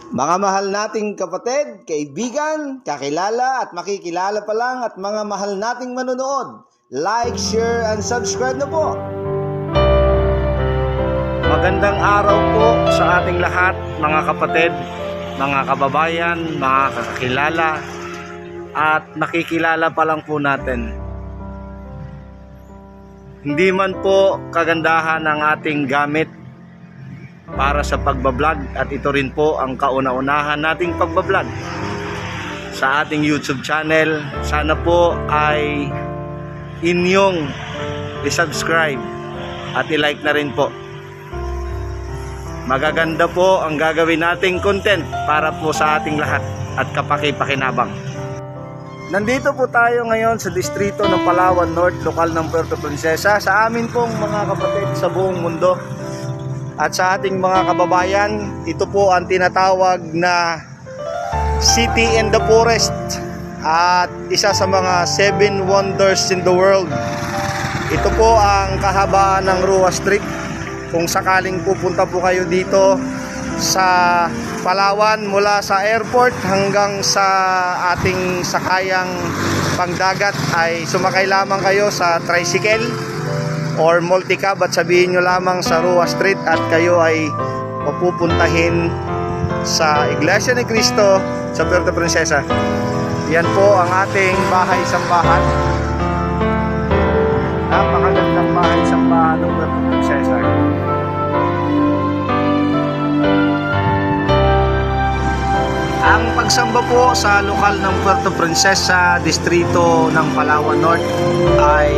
Mga mahal nating kapatid, kaibigan, kakilala at makikilala pa lang at mga mahal nating manonood, like, share, and subscribe na po. Magandang araw po sa ating lahat, mga kapatid, mga kababayan, mga kakilala at nakikilala pa lang po natin. Hindi man po kagandahan ang ating gamit para sa pagbablog at ito rin po ang kauna-unahan nating pagbablog sa ating YouTube channel. Sana po ay inyong i-subscribe at i-like na rin po. Magaganda po ang gagawin nating content para po sa ating lahat at kapaki-pakinabang. Nandito po tayo ngayon sa distrito ng Palawan North, lokal ng Puerto Princesa, sa amin pong mga kapatid sa buong mundo. At sa ating mga kababayan, ito po ang tinatawag na City in the Forest at isa sa mga 7 wonders in the world. Ito po ang kahabaan ng Rua Street. Kung sakaling pupunta po kayo dito sa Palawan mula sa airport hanggang sa ating sakayang pangdagat, ay sumakay lamang kayo sa tricycle or multicab at sabihin nyo lamang sa Rua Street at kayo ay mapupuntahin sa Iglesia ni Cristo sa Puerto Princesa. Yan po ang ating bahay-sambahan. Napakagandang bahay-sambahan ng Puerto Princesa. Ang pagsamba po sa lokal ng Puerto Princesa, distrito ng Palawan North, ay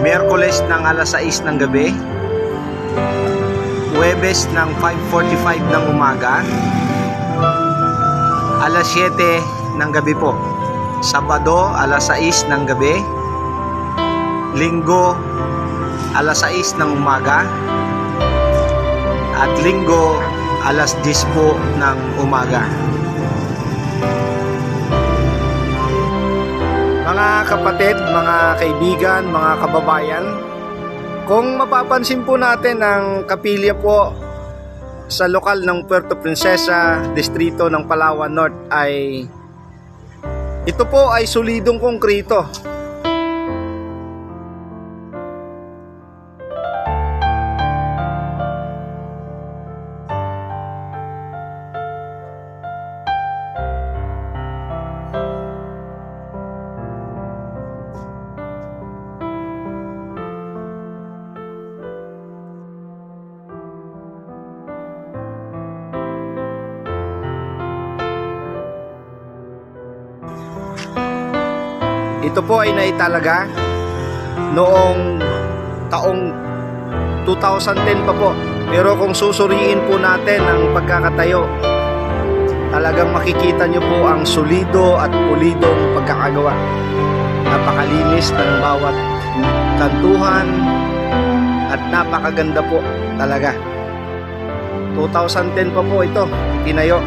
Miyerkules ng alas 6 ng gabi, Huwebes ng 5:45 ng umaga, alas 7 ng gabi po, Sabado alas 6 ng gabi, Linggo alas 6 ng umaga, at Linggo alas 10 po ng umaga. Mga kapatid, mga kaibigan, mga kababayan, kung mapapansin po natin ang kapilya po sa lokal ng Puerto Princesa, distrito ng Palawan North, ay ito po ay solidong konkrito. Ito po ay naitalaga noong taong 2010 pa po. Pero kung susuriin po natin ang pagkakatayo, talagang makikita nyo po ang solido at pulidong pagkakagawa. Napakalinis ng bawat kantuhan at napakaganda po talaga. 2010 pa po ito tinayo.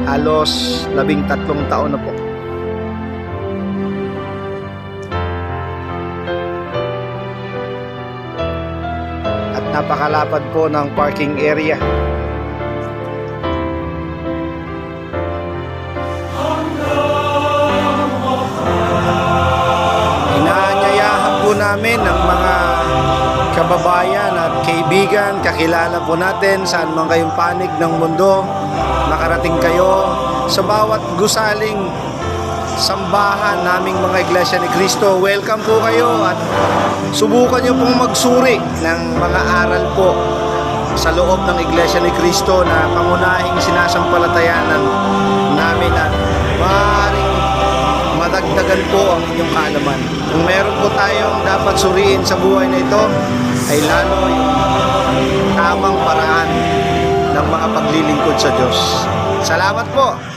Halos 13 taon na po. Napakalapad po ng parking area. Inaanyayahan po namin ang mga kababayan at kaibigan, kakilala po natin saan man kayong panig ng mundo, makarating kayo sa bawat gusaling sambahan naming mga Iglesia ni Cristo. Welcome po kayo at subukan nyo pong magsuri ng mga aral po sa loob ng Iglesia ni Cristo na pangunahing sinasampalatayanan namin at maaaring madagdagan po ang inyong kaalaman. Kung meron po tayong dapat suriin sa buhay na ito, ay lalo yung tamang paraan ng mga paglilingkod sa Diyos. Salamat po!